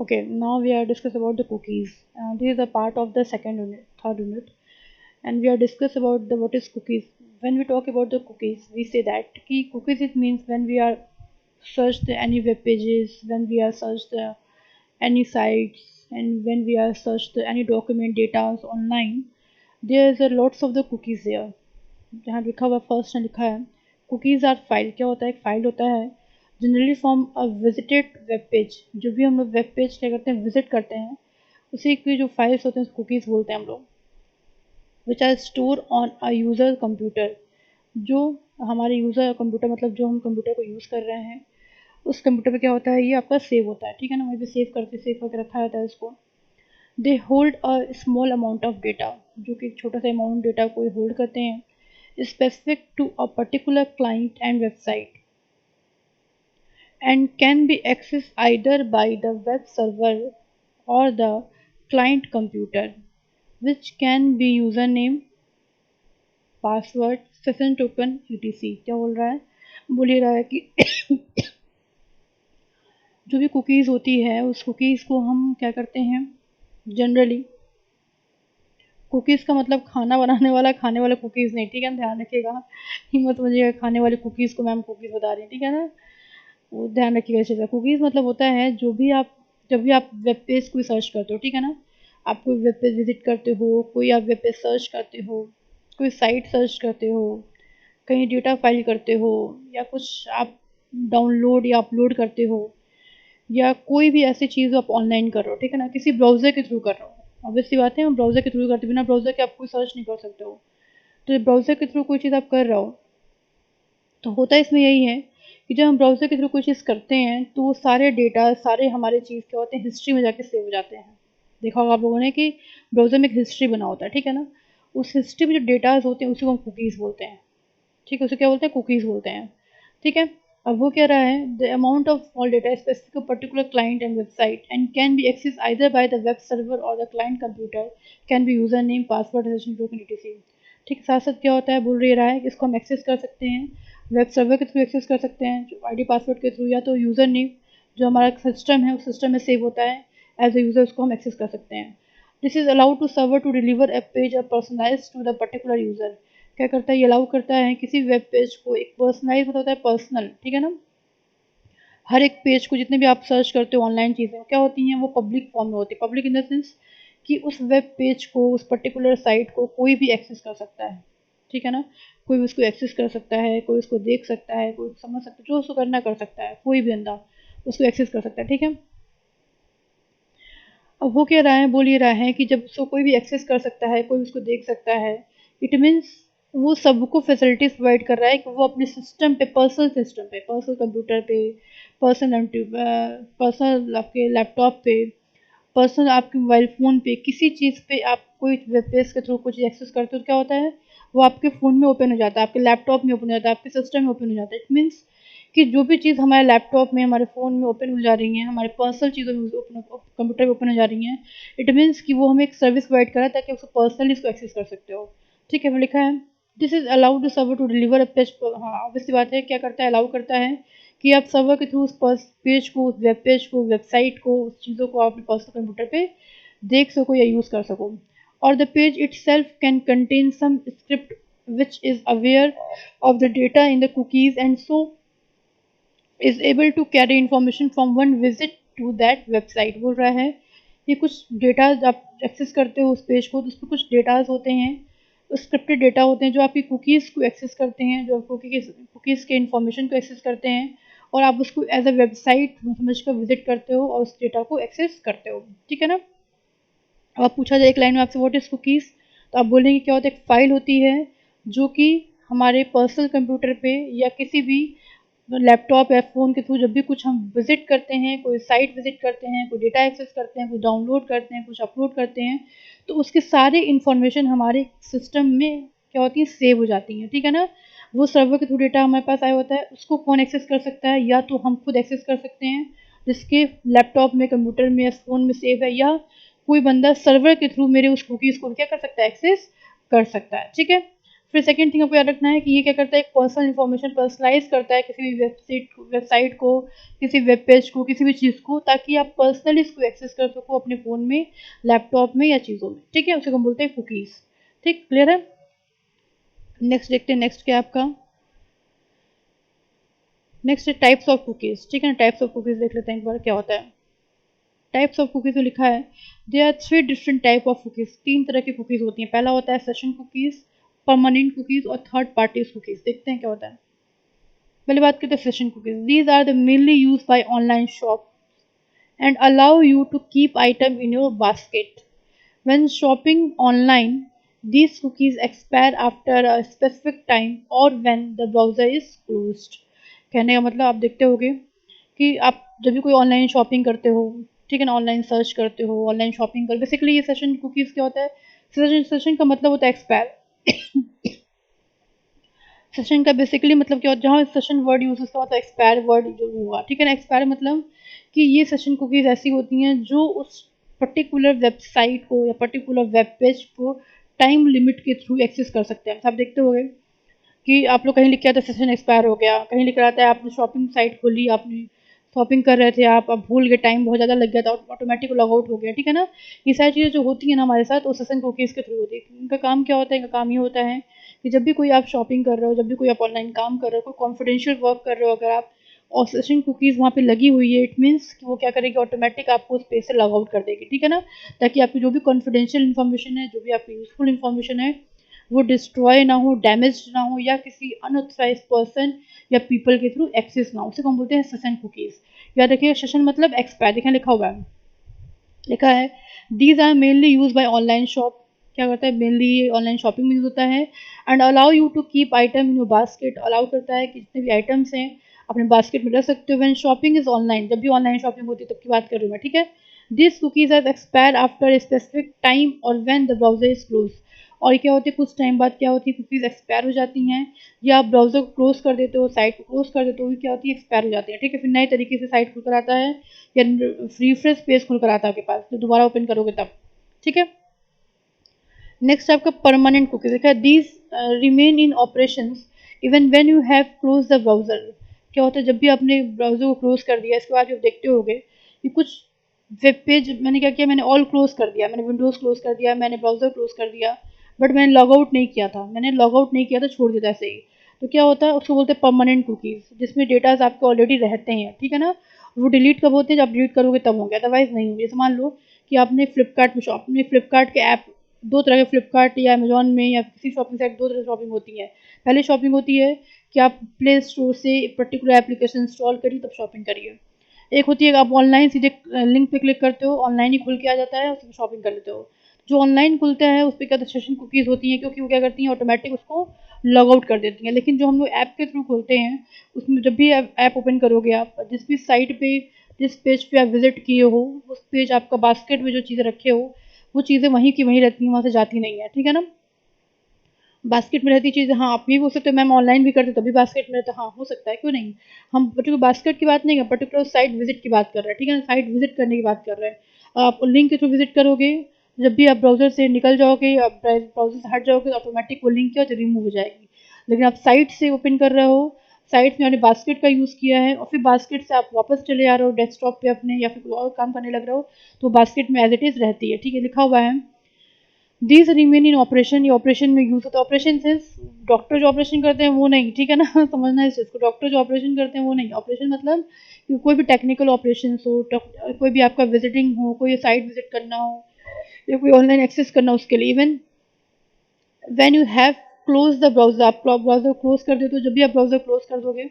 Okay, now we are discuss about the cookies. This is a part of the second unit, third unit, and we are discuss about the what is cookies. When we talk about the cookies, we say that ki cookies it means when we are search the any web pages, when we are search the any sites, and when we are search the any document data online, there is a lots of the cookies there. जहाँ लिखा हुआ first में लिखा है cookies are file. क्या होता है? एक फाइल होता है generally from a visited web page. जो भी हम लोग वेब पेज क्या करते हैं, विजिट करते हैं, उसी की जो फाइल्स होते हैं कुकीज़ बोलते हैं हम लोग। Which are store on a user computer. जो हमारे यूज़र कंप्यूटर मतलब जो हम कंप्यूटर को यूज़ कर रहे हैं उस कंप्यूटर पे क्या होता है, ये आपका सेव होता है, ठीक है ना। वहीं पे सेव करके रखा जाता है इसको। They hold a small amount of data, जो कि छोटा सा अमाउंट डेटा को होल्ड करते हैं specific to a particular client and website, and can be accessed either by the web server or the client computer, which can be username, password, session token, etc। क्या बोल रहा है? बोल ही रहा है कि जो भी कुकीज़ होती है उस कुकीज़ को हम क्या करते हैं जनरली। कुकीज़ का मतलब खाना बनाने वाला खाने वाला कुकीज़ नहीं, ठीक है ना, ध्यान रखिएगा। हिम्मत समझिएगा खाने वाली कुकीज़ को मैम कुकीज़ बता रही हैं, ठीक है ना। वो ध्यान रखिएगा इस चीज़ का। कुकीज़ मतलब होता है जो भी आप जब भी आप वेब पेज कोई सर्च करते हो, ठीक है ना। आप कोई वेब पेज विजिट करते हो, कोई आप वेब पेज सर्च करते हो, कोई साइट सर्च करते हो, कहीं डेटा फाइल करते हो, या कुछ आप डाउनलोड या अपलोड करते हो, या कोई भी ऐसी चीज़ आप ऑनलाइन कर रहे हो, ठीक है ना, किसी ब्राउज़र के थ्रू कर रहे हो। ऑब्वियस सी बात है हम ब्राउज़र के थ्रू करते, बिना ब्राउज़र के आप कोई सर्च नहीं कर सकते हो। तो ब्राउज़र के थ्रू कोई चीज़ आप कर रहे हो तो होता इसमें यही है कि जब हम ब्राउज़र के थ्रू कोई चीज़ करते हैं तो वो सारे डेटा सारे हमारे चीज़ क्या होते हैं हिस्ट्री में जाके सेव हो जाते हैं। देखा होगा आप लोगों ने कि ब्राउज़र में एक हिस्ट्री बना होता है, ठीक है ना। उस हिस्ट्री में जो डेटाज़ होते हैं उसी को हम कुकीज़ बोलते हैं, ठीक है, उसे क्या बोलते हैं, कुकीज़ बोलते हैं, ठीक है। अब वो कह रहा है the amount of all data specific particular client and website and can be access either by the web server और the client computer, can be user name, password, session token, etc। ठीक है, साथ साथ क्या होता है बोल रहा है कि इसको हम एक्सेस कर सकते हैं वेब सर्वर के थ्रू एक्सेस कर सकते हैं, जो आईडी पासवर्ड के थ्रू, या तो यूज़र नेम जो हमारा सिस्टम है उस सिस्टम में सेव होता है एज ए यूज़र, उसको हम एक्सेस कर सकते हैं। This is allowed to server to deliver a page और personalize to the particular user. क्या करता है, ये अलाउ करता है किसी वेब पेज को एक पर्सनलाइज मतलब होता है पर्सनल, ठीक है ना। हर एक पेज को जितने भी आप सर्च करते हो ऑनलाइन चीज़ें क्या होती हैं वो पब्लिक फॉर्म में होती है। पब्लिक इन द सेंस कि उस वेब पेज को उस पर्टिकुलर साइट को कोई भी एक्सेस कर सकता है, ठीक है ना। कोई भी उसको एक्सेस कर सकता है, कोई उसको देख सकता है, कोई समझ सकता है, जो उसको करना कर सकता है, कोई भी बंदा उसको एक्सेस कर सकता है, ठीक है। अब वो कह रहा है बोल ये रहा है कि जब उसको कोई भी एक्सेस कर सकता है, कोई उसको देख सकता है, इट मीन्स वो सबको फैसिलिटीज़ प्रोवाइड कर रहा है कि वो अपने सिस्टम पे पर्सनल कंप्यूटर पे, पर्सनल आपके लैपटॉप पे, पर्सनल आपके मोबाइल फ़ोन पे, किसी चीज़ पे आप कोई वेब पेज के थ्रू कुछ एक्सेस करते हो तो क्या होता है वो आपके फ़ोन में ओपन हो जाता है, आपके लैपटॉप में ओपन हो जाता है, आपके सिस्टम में ओपन हो जाता है। इट मीन्स कि जो भी चीज़ हमारे लैपटॉप में हमारे फ़ोन में ओपन हो जा रही हैं, हमारे पर्सनल चीज़ों में ओपन कंप्यूटर में ओपन हो जा रही हैं, इट मीन्स कि वो हमें एक सर्विस प्रोवाइड कर रहा है ताकि उसको पर्सनली इसको एक्सेस कर सकते हो, ठीक है। वो लिखा है this is allowed to server to deliver a page. हाँ ऑब्वियस सी बात है, क्या करता है अलाउ करता है कि आप सर्वर के थ्रू उस पेज को, उस वेब पेज को, वेबसाइट को, उस चीज़ों को आप अपने पर्सनल कंप्यूटर पे देख सको या यूज़ कर सको। और the page itself can contain some script which is aware of the data in the cookies and so is able to carry information from one visit to that website। बोल रहा है ये कुछ डेटा आप access करते हो उस page को तो उसमें कुछ डेटाज होते हैं, स्क्रिप्टेड डेटा होते हैं जो आपकी कुकीज़ को एक्सेस करते हैं, जो कुकीज़ के इन्फॉर्मेशन को एक्सेस करते हैं, और आप उसको एज अ वेबसाइट समझ कर विजिट करते हो और उस डेटा को एक्सेस करते हो, ठीक है ना। अब आप पूछा जाए एक लाइन में आपसे व्हाट इज़ कुकीज़, तो आप बोलेंगे क्या होता है, एक फ़ाइल होती है जो कि हमारे पर्सनल कंप्यूटर पे या किसी भी लैपटॉप या फ़ोन के थ्रू जब भी कुछ हम विज़िट करते हैं, कोई साइट विज़िट करते हैं, कोई डेटा एक्सेस करते हैं, कुछ डाउनलोड करते हैं, कुछ अपलोड करते हैं, तो उसके सारे इन्फॉर्मेशन हमारे सिस्टम में क्या होती है सेव हो जाती हैं, ठीक है ना। वो सर्वर के थ्रू डेटा हमारे पास आया होता है, उसको कौन एक्सेस कर सकता है, या तो हम खुद एक्सेस कर सकते हैं जिसके लैपटॉप में, कंप्यूटर में या फ़ोन में सेव है, या कोई बंदा सर्वर के थ्रू मेरे उस कुकीज़ को क्या कर सकता है एक्सेस कर सकता है, ठीक है। फिर सेकंड थिंग आपको याद रखना है कि ये क्या करता है, एक पर्सनल इन्फॉर्मेशन पर्सनलाइज करता है किसी भी वेबसाइट को, किसी वेब पेज को, किसी भी चीज़ को, ताकि आप पर्सनली इसको एक्सेस कर सको अपने फ़ोन में, लैपटॉप में या चीज़ों में, ठीक है। उसे हम बोलते हैं कुकीज़। ठीक, क्लियर है। नेक्स्ट देखते हैं, नेक्स्ट क्या है आपका, नेक्स्ट है टाइप्स ऑफ कुकीज़, ठीक है ना। टाइप्स ऑफ कुकीज़ देख लेते हैं एक बार क्या होता है। टाइप्स ऑफ कुकीज़ में लिखा है there are 3 different type of cookies, 3 तरह की कुकीज़ होती हैं। पहला होता है सेशन कुकीज़, परमानेंट कुकीज़ और थर्ड पार्टी कुकीज़। देखते हैं क्या होता है। पहले बात करते हैं session cookies. These are the mainly used by online shop and allow you to keep item in your basket. When shopping online, these cookies expire after a specific time or when the browser is closed. कहने का मतलब आप देखते होगे कि आप जब भी कोई ऑनलाइन शॉपिंग करते हो, ठीक है ना, ऑनलाइन सर्च करते हो, ऑनलाइन शॉपिंग कर, बेसिकली ये सेशन कुकीज़ क्या होता है, सेशन का मतलब होता है एक्सपायर। सेशन का बेसिकली मतलब क्या होता है, जहाँ सेशन वर्ड यूज उसका मतलब एक्सपायर वर्ड जो हुआ, ठीक है ना। एक्सपायर मतलब कि ये सेशन कुकीज़ ऐसी होती हैं जो उस पर्टिकुलर वेबसाइट को या पर्टिकुलर वेब पेज को टाइम लिमिट के थ्रू एक्सेस कर सकते हैं। आप देखते होंगे कि आप लोग कहीं लिख के आता है सेशन एक्सपायर हो गया, कहीं लिख रहा आता है आपने शॉपिंग साइट खोली, आपने शॉपिंग कर रहे थे, आप अब भूल गए, टाइम बहुत ज़्यादा लग गया था, ऑटोमेटिक लॉग आउट हो गया, ठीक है ना। ये सारी चीज़ें जो होती हैं ना हमारे साथ, वो सेशन कुकीज़ के थ्रू होती है। इनका काम क्या होता है, इनका काम ये होता है कि जब भी कोई आप शॉपिंग कर रहे हो, जब भी कोई आप ऑनलाइन काम कर रहे हो, कोई कॉन्फिडेंशियल वर्क कर रहे हो, अगर आप और सेशन कुकीज़ वहाँ पे लगी हुई है, इट मीन्स कि वो क्या करेगी, ऑटोमेटिक आपको उस पेज से लॉग आउट कर देगी, ठीक है ना। ताकि आपकी जो भी कॉन्फिडेंशियल इन्फॉर्मेशन है, जो भी आपकी यूजफुल इन्फॉर्मेशन है, वो डिस्ट्रॉय ना हो, डैमेज ना हो, या किसी अनऑथराइज पर्सन या पीपल के थ्रू एक्सेस ना हो। उसे हम बोलते हैं सेशन कुकीज़। याद रखिए, सेशन मतलब एक्सपायर, देखिए लिखा हुआ है, लिखा है these are mainly use by online shop, क्या करता है, मेनली ऑनलाइन शॉपिंग में यूज होता है। And allow you to keep item in your basket, allow करता है कि जितने भी आइटम्स हैं अपने बास्केट में रख सकते हो। व्हेन शॉपिंग इज ऑनलाइन, जब भी ऑनलाइन शॉपिंग होती है तब की बात कर रही हूँ मैं, ठीक है। This cookies have expire after a specific time और when the browser is close. और क्या होती है, कुछ टाइम बाद क्या होती है, कुकीज एक्सपायर हो जाती हैं, या आप ब्राउजर को क्लोज कर देते हो, साइट को क्लोज कर देते हो, क्या होती है, एक्सपायर हो जाती है, ठीक है। फिर नए तरीके से साइट खुलकर आता है या रिफ्रेश पेज खुलकर आता है आपके पास, तो दोबारा ओपन करोगे तब, ठीक है। नेक्स्ट आपका परमानेंट कुकीज देखा, these remain in operation even when you have close the browser. क्या होता है, जब भी आपने ब्राउजर को क्लोज कर दिया, इसके बाद आप देखते होगे कि कुछ वेब पेज मैंने क्या किया, मैंने ऑल क्लोज कर दिया, मैंने विंडोज क्लोज कर दिया, मैंने ब्राउजर क्लोज कर दिया, बट मैंने लॉग आउट नहीं किया था, मैंने लॉग आउट नहीं किया था, छोड़ दिया था ऐसे ही। तो क्या होता है, उसको बोलते हैं परमानेंट कुकीज, जिसमें डेटाज आपके ऑलरेडी रहते हैं, ठीक है ना। वो डिलीट कब होते हैं, जब डिलीट करोगे तब होंगे, अदरवाइज नहीं होंगे। जैसे मान लो कि आपने फ्लिपकार्ट में शॉप में, फ्लिपकार्ट के ऐप, दो तरह के, फ्लिपकार्ट या अमेजोन में या किसी शॉपिंग साइट, दो तरह की शॉपिंग होती है। पहले शॉपिंग होती है कि आप प्ले स्टोर से पर्टिकुलर एप्लीकेशन इंस्टॉल करिए तब शॉपिंग करिए। एक होती है आप ऑनलाइन सीधे लिंक पे क्लिक करते हो, ऑनलाइन ही खुल के आ जाता है, उसमें शॉपिंग कर लेते हो। जो ऑनलाइन खुलता है उस पर क्या सेशन कुकीज़ होती हैं, क्योंकि वो क्या करती हैं, ऑटोमेटिक उसको लॉग आउट कर देती हैं। लेकिन जो हम लोग ऐप के थ्रू खोलते हैं, उसमें जब भी ऐप ओपन करोगे, आप जिस भी साइट पे, जिस पेज पे आप विजिट किए हो, उस पेज आपका बास्केट में जो चीज़ें रखे हो, वो चीज़ें वहीं की वहीं रहती हैं, वहाँ से जाती नहीं है, ठीक है ना। बास्केट में रहती चीज़, हाँ आप ये बोल सकते हो मैम ऑनलाइन भी करते तभी बास्केट में रहता, हाँ हो सकता है, क्यों नहीं। हम पर्टिकुलर बास्केट की बात नहीं कर, पर्टिकुलर साइट विजिट की बात कर रहे हैं, ठीक है ना, साइट विजिट करने की बात कर रहे हैं। आप लिंक के थ्रू विजिट करोगे, जब भी आप ब्राउजर से निकल जाओगे, आप ब्राउजर से हट जाओगे, तो ऑटोमेटिक वो लिंक क्या रिमूव हो जाएगी। लेकिन आप साइट से ओपन कर रहे हो, साइट में आपने बास्केट का यूज़ किया है, और फिर बास्केट से आप वापस चले आ रहे हो डेस्कटॉप पे अपने, या फिर कोई और काम करने लग रहे हो, तो बास्केट में एज इट इज़ रहती है, ठीक है, लिखा हुआ है दीज रिमेन इन ऑपरेशन। ये ऑपरेशन में यूज होता है। ऑपरेशन से डॉक्टर जो ऑपरेशन करते हैं वो नहीं, ठीक है ना, समझना है इस चीज़ को, डॉक्टर जो ऑपरेशन करते हैं वो नहीं। ऑपरेशन मतलब कि कोई भी टेक्निकल ऑपरेशन हो, कोई भी आपका विजिटिंग हो, कोई साइट विजिट करना हो, या कोई ऑनलाइन एक्सेस करना हो, उसके लिए। Even when you have close the browser, आप ब्राउजर क्लोज कर देते हो, जब भी आप ब्राउजर क्लोज कर दोगे,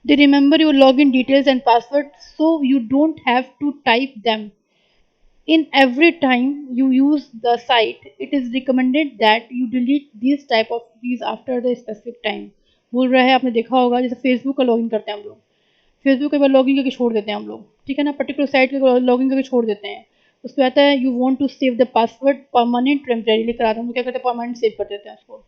they remember your login details and password, so you don't have to type them in every time you use the site. It is recommended that you delete these type of cookies after the specific time। बोल रहा है, आपने देखा होगा जैसे Facebook का login करते हैं हम लोग, फेसबुक के बाद लॉगिन करके छोड़ देते हैं हम लोग, ठीक है ना, पर्टिकुलर साइट के लॉगिन करके छोड़ देते हैं। उस पर आता है you want to save the password permanent temporary लिखकर आता है, हम लोग क्या करते हैं, परमानेंट सेव कर देते हैं उसको।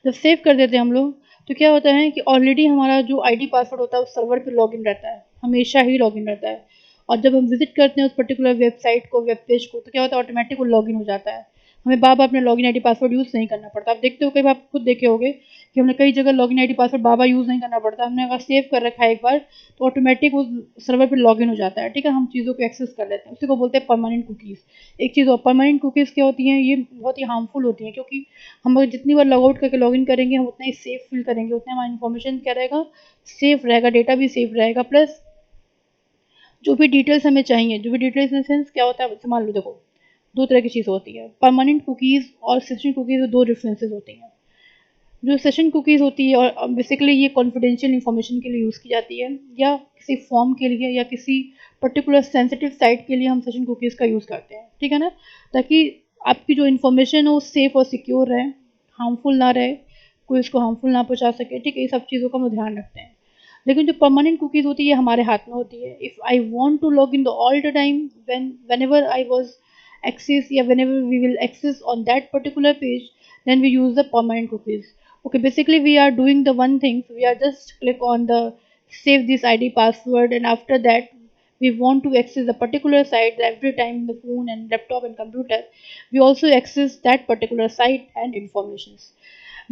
जब सेव कर देते हैं हम लोग, तो क्या होता है कि ऑलरेडी हमारा जो आईडी पासवर्ड होता है उस सर्वर पे लॉगिन रहता है, हमेशा ही लॉगिन रहता है। और जब हम विजिट करते हैं उस पर्टिकुलर वेबसाइट को, वेब पेज को, तो क्या होता है, ऑटोमेटिक वो लॉगिन हो जाता है। हमें बार बार अपना लॉगिन आईडी पासवर्ड यूज़ नहीं करना पड़ता। आप देखते हो, कई बार आप खुद देखे होगे कि हमने कई जगह लॉगिन आईडी पासवर्ड बार बार यूज़ नहीं करना पड़ता। हमने अगर सेव कर रखा है एक बार तो ऑटोमेटिक उस सर्वर पे लॉगिन हो जाता है, ठीक है, हम चीज़ों को एक्सेस कर लेते हैं। उसी को बोलते हैं परमानेंट कुकीज़। एक चीज़ और, परमानेंट कुकीज़ क्या होती हैं, ये बहुत ही हार्मफुल होती हैं, क्योंकि हम अगर जितनी बार लॉग आउट करके लॉगिन करेंगे हम उतना ही सेफ फील करेंगे, उतना हमारा इन्फॉर्मेशन क्या रहेगा, सेफ रहेगा, डेटा भी सेफ रहेगा, प्लस जो भी डिटेल्स हमें चाहिए, जो भी डिटेल्स इन द सेंस क्या होता है, मान लो देखो, दो तरह की चीज़ होती है, परमानेंट कुकीज़ और सेशन कुकीज़ में दो डिफरेंसेस होती हैं। जो सेशन कुकीज़ होती है और बेसिकली ये कॉन्फिडेंशियल इन्फॉर्मेशन के लिए यूज़ की जाती है, या किसी फॉर्म के लिए या किसी पर्टिकुलर सेंसिटिव साइट के लिए हम सेशन कुकीज़ का यूज़ करते हैं, ठीक है ना, ताकि आपकी जो इन्फॉर्मेशन है वो सेफ और सिक्योर रहे, हार्मफुल ना रहे, कोई उसको हार्मफुल ना पहुँचा सके, ठीक है, ये सब चीज़ों का हम ध्यान रखते हैं। लेकिन जो परमानेंट कुकीज़ होती है हमारे हाथ में होती है। If I want to log in the all the time, whenever I was access, या whenever we will access on that particular page, then we use the permanent cookies. Okay, basically we are doing the one thing, so we are just click on the save this id password, and after that we want to access the particular site every time in the phone and laptop and computer, we also access that particular site and informations.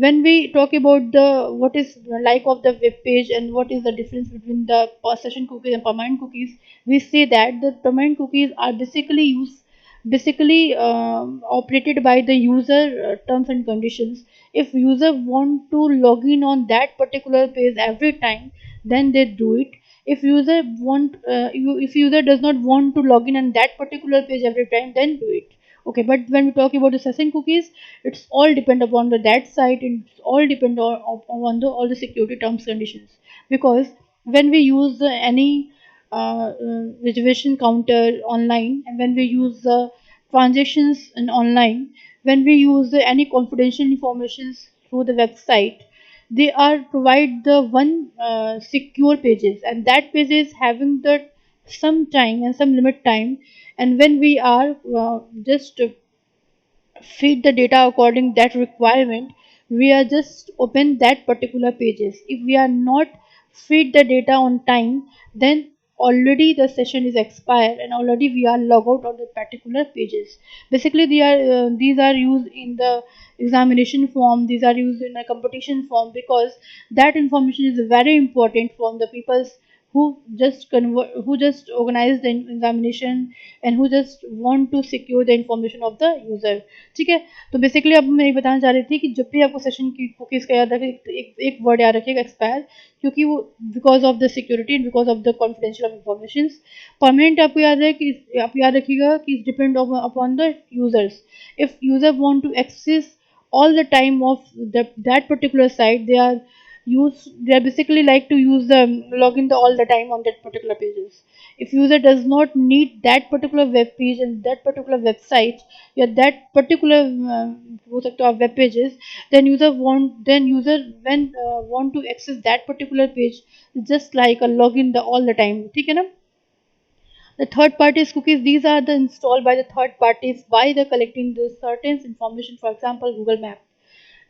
When we talk about the what is the like of the web page and what is the difference between the session cookies and permanent cookies, we say that the permanent cookies are basically operated by the user terms and conditions. If user want to log in on that particular page every time, then they do it. If if user does not want to log in on that particular page every time, then do it. Okay, but when we talk about the session cookies, it's all depend upon that site, and it's all depend on the all the security terms conditions. Because when we use any reservation counter online, and when we use the transactions in online, when we use any confidential informations through the website, they are provide the one secure pages, and that page is having the some time and some limit time, and when we are just feed the data according that requirement, we are just open that particular pages. If we are not feed the data on time, then already the session is expired and already we are log out on the particular pages. Basically these are used in the examination form, these are used in a competition form, because that information is very important from the people's who just organize the examination, and who just want to secure the information of the user, ठीक है। तो basically अब मैं ये बताना चाह रही थी कि जब भी आपको सेशन की कुकीज़ का याद रखें, एक वर्ड याद रखिएगा, एक्सपायर, क्योंकि वो because of the security and because of the confidential of information. Permanent आपको याद है कि आप याद रखिएगा कि depend upon the users. If user want to access all the time of that particular site, they are basically like to use the login the all the time on that particular pages. If user does not need that particular web page and that particular website, या that particular हो सकता है web pages, then user when want to access that particular page, just like a login the all the time, ठीक है ना। The third parties cookies, these are the installed by the third parties by the collecting the certain information, for example Google Map.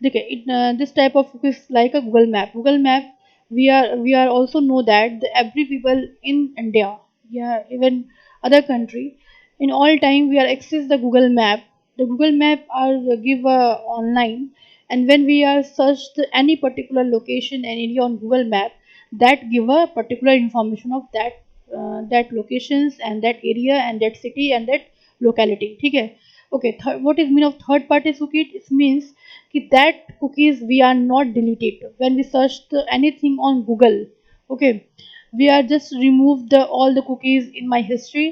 Okay, this type of cookies like a Google Map. Google Map, we are also know that every people in India, yeah, even other country, in all time we are access the Google Map. The Google Map are give online, and when we are search any particular location and area on Google Map, that give a particular information of that locations and that area and that city and that locality, ठीक है। Okay, what is mean of third party cookie? It means that cookies we are not deleted when we search anything on Google. Okay, we are just remove the all the cookies in my history,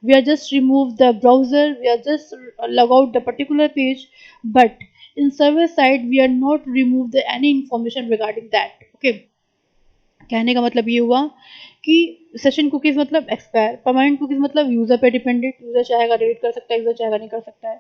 we are just remove the browser, we are just log out the particular page, but in server side we are not remove the any information regarding that। Okay, कहने का मतलब ये हुआ कि session cookies मतलब expire, permanent cookies मतलब user पे dependent, user चाहेगा डिलीट कर सकता है, यूज़र चाहेगा नहीं कर सकता है।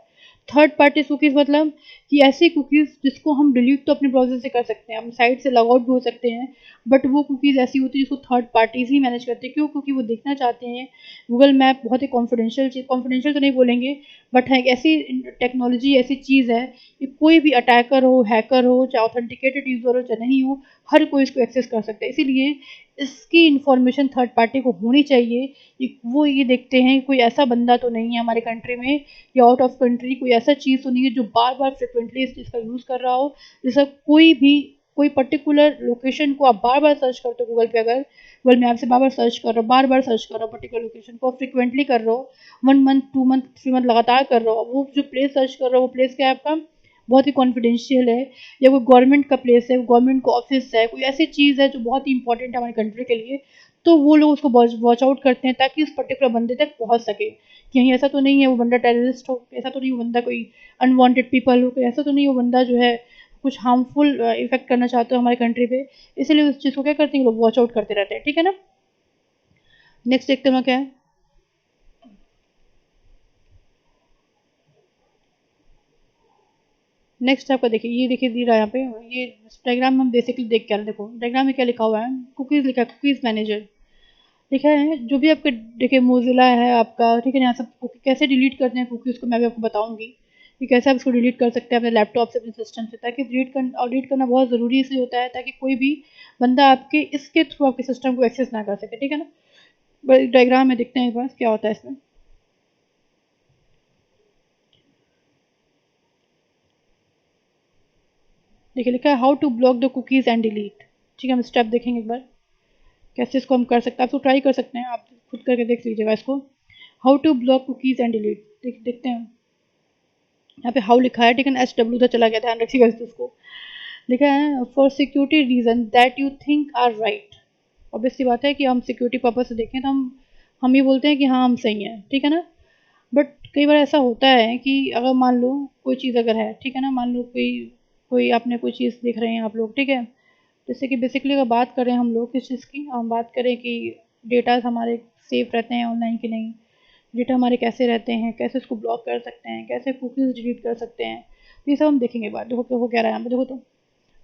थर्ड पार्टी कुकीज़ मतलब कि ऐसी कुकीज़ जिसको हम डिलीट तो अपने ब्राउज़र से कर सकते हैं, हम साइट से लॉग आउट भी हो सकते हैं, बट वो कुकीज़ ऐसी होती है जिसको थर्ड पार्टीज़ ही मैनेज करते हैं। क्यों? क्योंकि वो देखना चाहते हैं, गूगल मैप बहुत ही कॉन्फिडेंशियल चीज़, कॉन्फिडेंशियल तो नहीं बोलेंगे, बट है ऐसी टेक्नोलॉजी ऐसी चीज़ है कि कोई भी अटैकर हो, हैकर हो, चाहे ऑथेंटिकेटेड यूज़र हो चाहे नहीं हो, हर कोई इसको एक्सेस कर सकता है। इसीलिए इसकी इन्फॉर्मेशन थर्ड पार्टी को होनी चाहिए कि वो ये देखते हैं कोई ऐसा बंदा तो नहीं है हमारे कंट्री में या आउट ऑफ कंट्री, कोई ऐसा चीज़ तो नहीं है जो बार बार फ्रिक्वेंटली इस चीज़ का यूज़ कर रहा हो। जैसा कोई पर्टिकुलर लोकेशन को आप बार बार सर्च करते हो गूगल पे, अगर गूगल मैप से बार बार सर्च कर रहे हो, बार बार सर्च कर रहे हो पर्टिकुलर लोकेशन को, फ्रिक्वेंटली कर रहे हो, 1 मंथ 2 मंथ 3 मंथ लगातार कर रहे हो, वो जो प्लेस सर्च कर रहे हो वो प्लेस क्या है आपका, बहुत ही कॉन्फिडेंशियल है, या कोई गवर्नमेंट का प्लेस है, गवर्नमेंट का ऑफिस है, कोई ऐसी चीज़ है जो बहुत ही इंपॉर्टेंट है हमारी कंट्री के लिए, तो वो लोग उसको वॉच आउट करते हैं ताकि उस पर्टिकुलर बंदे तक पहुंच सके। कहीं ऐसा तो नहीं है वो बंदा टेररिस्ट हो, ऐसा तो नहीं वो बंदा कोई अनवांटेड पीपल हो, ऐसा तो नहीं वो बंदा जो है कुछ हार्मफुल इफेक्ट करना चाहते हो हमारी कंट्री पे, इसलिए उस चीज़ को क्या करते हैं लोग वॉच आउट करते रहते हैं। ठीक है ना, नेक्स्ट देखते हैं क्या है। नेक्स्ट आपका देखिए, ये देखिए दिख रहा है यहाँ पे, ये डायग्राम हम बेसिकली देख के आ रहे हैं। देखो डायग्राम में क्या लिखा हुआ है, कुकीज़ लिखा है, कुकीज़ मैनेजर लिखा है। जो भी आपका देखिए मोजिला है आपका, ठीक है, यहाँ सब कुकी कैसे डिलीट करते हैं कुकीज़ को मैं भी आपको बताऊंगी कि कैसे आप इसको डिलीट कर सकते हैं अपने लैपटॉप से, अपने सिस्टम से, ताकि डिलीट करना बहुत ज़रूरी इसलिए होता है ताकि कोई भी बंदा आपके इसके थ्रू आपके सिस्टम को एक्सेस ना कर सके। ठीक है ना, डायग्राम में देखते हैं एक बार क्या होता है इसमें। देखिए लिखा है how to block the cookies and delete. ठीक है, हम स्टेप देखेंगे एक बार कैसे इसको हम कर सकते हैं। आप तो ट्राई कर सकते हैं, आप खुद करके देख लीजिएगा इसको। How to block cookies and delete देखते हैं। यहाँ पे हाउ लिखा है, ठीक है ना, SW तो चला गया, ध्यान रखिएगा इस चीज़ को। लिखा है for security reason that you think are right. Obvious सी बात है कि हम सिक्योरिटी पर्पज से देखें तो हम ये बोलते हैं कि हाँ हम सही हैं, ठीक है ना। बट कई बार ऐसा होता है कि अगर मान लो कोई चीज़ अगर है, ठीक है ना, मान लो कोई कोई आपने कोई चीज़ देख रहे हैं आप लोग, ठीक है, जैसे कि बेसिकली अगर बात करें हम लोग किस चीज़ की, हम बात करें कि डेटा हमारे सेफ रहते हैं ऑनलाइन कि नहीं, डेटा हमारे कैसे रहते हैं, कैसे उसको ब्लॉक कर सकते हैं, कैसे कुकीज़ डिलीट कर सकते हैं, तो ये सब हम देखेंगे बाद। देखो वो कह रहा है यहाँ पे, देखो तो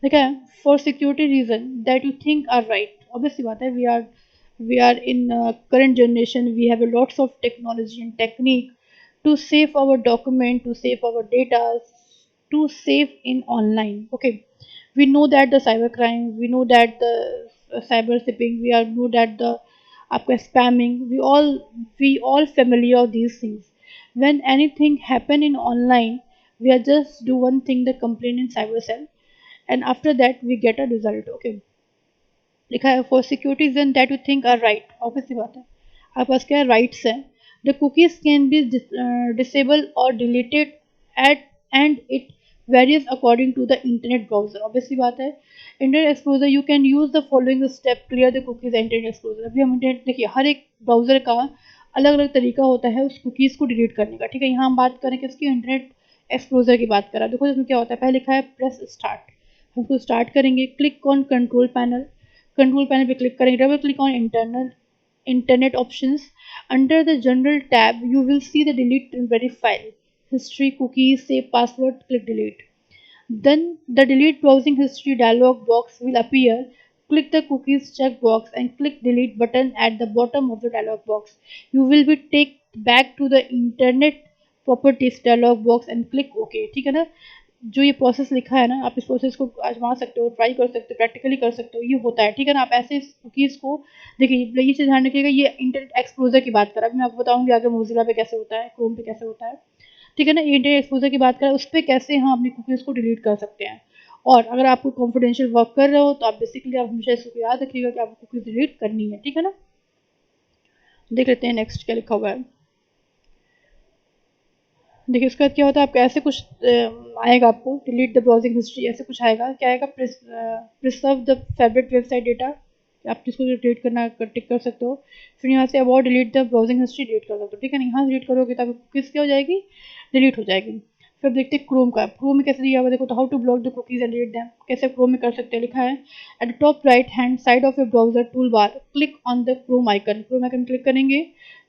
देखा है for security reason that you think are right. Obvious सी बात है, we are in current generation, we have lots of technology and technique to save our document, to save our data, to save in online. Okay, we know that the cyber crime, we know that the cyber shipping, we are know that the आपका spamming, we all familiar of these things. When anything happen in online, we are just do one thing, the complaint in cyber cell, and after that we get a result. Okay, लिखा है for security reason that you think are right. Obviously बात है, आपके पास क्या है, rights है। The cookies can be disable और deleted at and it various according to the internet browser. Obviously बात है, internet explorer you can use the following step clear the cookies internet explorer. अभी हम इंटरनेट देखिए, हर एक browser का अलग अलग तरीका होता है उस कुकीज़ को डिलीट करने का। ठीक है, यहाँ हम बात करें किसकी, इंटरनेट एक्सप्लोजर की बात करें। देखो इसमें क्या होता है, पहले लिखा है प्रेस स्टार्ट, हम उसको स्टार्ट करेंगे, click on control panel, control panel पे क्लिक करेंगे, double click on internet options, under the general tab you will see the delete temporary file history cookies save password, click delete. Then the delete browsing history dialog box will appear. Click the cookies checkbox and click delete button at the bottom of the dialog box. You will be taken back to the internet properties dialog box and click OK। ठीक है ना, जो ये process लिखा है ना, आप इस प्रोसेस को आजमा सकते हो, ट्राई कर सकते हो, प्रैक्टिकली कर सकते हो, ये होता है। ठीक है ना, आप ऐसे कुकीज़ को देखिए, ये चीज़ ध्यान रखिएगा, ये इंटरनेट एक्सप्लोजर की बात कर रहा है, मैं आपको बताऊंगी आगे मोजिला पे कैसे होता है, क्रोम पे कैसे होता है। ठीक है ना, ये इंटरनेट एक्सपोजर की बात करें, उस पर कैसे हम अपनी कुकीज़ को डिलीट कर सकते हैं। और अगर आपको कॉन्फिडेंशियल वर्क कर रहे हो तो आप बेसिकली आप हमेशा इसको याद रखिएगा कि आपको कुकीज़ डिलीट करनी है। ठीक है ना, देख लेते हैं नेक्स्ट क्या लिखा हुआ है। देखिए उसके बाद क्या होता है, आपका ऐसे कुछ आएगा, आपको डिलीट द ब्राउजिंग हिस्ट्री ऐसे कुछ आएगा, क्या आएगा, preserve the favourite website data, आप जिसको डिलीट करना टिक कर सकते हो। फिर यहाँ say about delete the browsing history delete कर सकते हो। ठीक है ना, यहाँ से डिलीट करोगे तो कुकीज़ क्या हो जाएगी, डिलीट हो जाएगी। फिर देखते हैं क्रोम का, क्रोम में कैसे दिया हुआ, देखो तो how to block the cookies and delete them, कैसे क्रोम में कर सकते हैं। लिखा है at the top right hand side of your browser tool bar click on the Chrome icon, Chrome icon click करेंगे,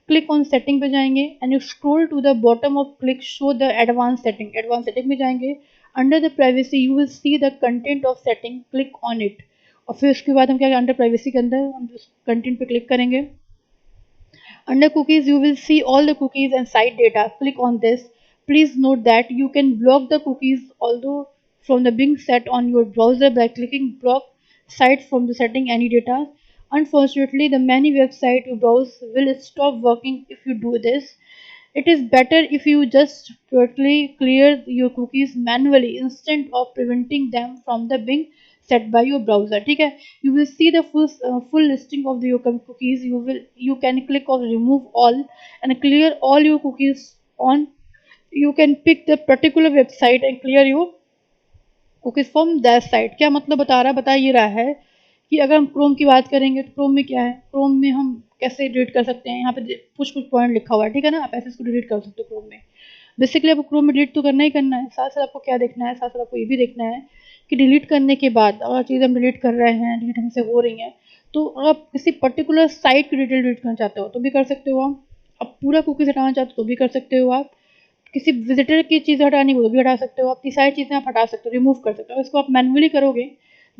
क्लिक ऑन सेटिंग पे जाएंगे and you scroll to the bottom of click show the advance setting, advance setting में जाएंगे, under the privacy you will see the content of setting, click on it. और फिर उसके बाद हम क्या, अंडर प्राइवेसी के अंदर हम कंटेंट पे क्लिक करेंगे, under cookies you will see all the cookies and site data, click on this, Please note that you can block the cookies although from the being set on your browser by clicking block sites from the setting any data. Unfortunately, the many websites you browse will stop working if you do this. It is better if you just totally clear your cookies manually instead of preventing them from the being set by your browser. ठीक है, you will see the full listing of your cookies. You can click on remove all and clear all your cookies on. You can pick the particular website and clear your cookies from that site. क्या मतलब बता ये रहा है कि अगर हम Chrome की बात करेंगे तो क्रोम में क्या है, क्रोम में हम कैसे डिलीट कर सकते हैं, यहाँ पे कुछ पॉइंट लिखा हुआ है, ठीक है ना, आप ऐसे इसको डिलीट कर सकते हो क्रोम में। बेसिकली आपको क्रोम में डिलीट तो करना ही करना है, साथ साथ आपको क्या देखना है, साथ साथ आपको ये भी देखना है कि डिलीट करने के बाद अगर चीज़ें हम डिलीट कर रहे हैं, डिलीट हमसे हो रही हैं, तो अगर आप किसी पर्टिकुलर साइट की डिटेल डिलीट करना चाहते हो तो भी कर सकते हो आप पूरा कुकीज हटाना चाहते हो तो भी कर सकते हो आप, किसी विजिटर की चीज़ हटानी हो तो भी हटा सकते हो आप, ये सारी चीज़ें आप हटा सकते हो, रिमूव कर सकते हो। इसको आप मैनुअली करोगे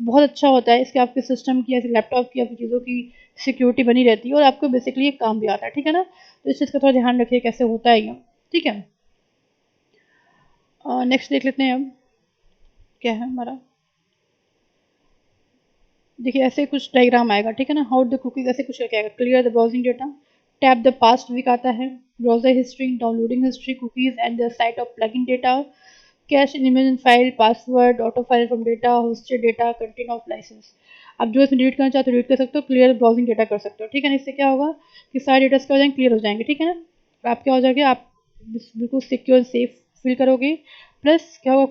बहुत अच्छा होता है, इसके आपके सिस्टम की, ऐसे लैपटॉप की, आपकी चीज़ों की सिक्योरिटी बनी रहती है और आपको बेसिकली ये काम भी आता है, ठीक है ना। तो इस चीज़ का थोड़ा ध्यान रखिए कैसे होता है ये, ठीक है। नेक्स्ट देख लेते हैं अब क्या है हमारा। देखिए ऐसे कुछ डायग्राम आएगा, ठीक है ना, हाउ द कुकीज ऐसे कुछ करके आएगा। Clear the browsing data, tap the past week आता है, browser history, downloading history, cookies and the site of plugin data, cache in image file, password, auto file from data, hosted data, content of license. आप जो इसमें delete करना चाहते हो delete कर सकते हो, क्लियर ब्राउजिंग डेटा कर सकते हो, ठीक है ना। इससे क्या होगा कि सारे डेटा क्या हो जाएंगे, क्लियर हो जाएंगे, ठीक है ना। और आप क्या हो जाएंगे, आप बिल्कुल सिक्योर सेफ फील करोगे। प्लस क्या होगा,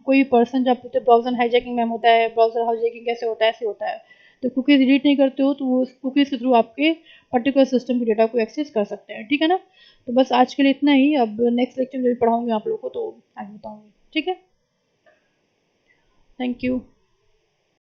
कोई पर्सन जब ब्राउजर हाईजैकिंग मैम होता है, ब्राउजर हाईजैकिंग कैसे होता है, ऐसे होता है, तो कुकीज़ डिलीट नहीं करते हो तो वो कुकीज़ के थ्रू आपके पर्टिकुलर सिस्टम के डेटा को एक्सेस कर सकते हैं, ठीक है ना। तो बस आज के लिए इतना ही, अब नेक्स्ट लेक्चर में भी पढ़ाऊंगी आप लोगों को तो आगे बताऊंगी, ठीक है। Thank you.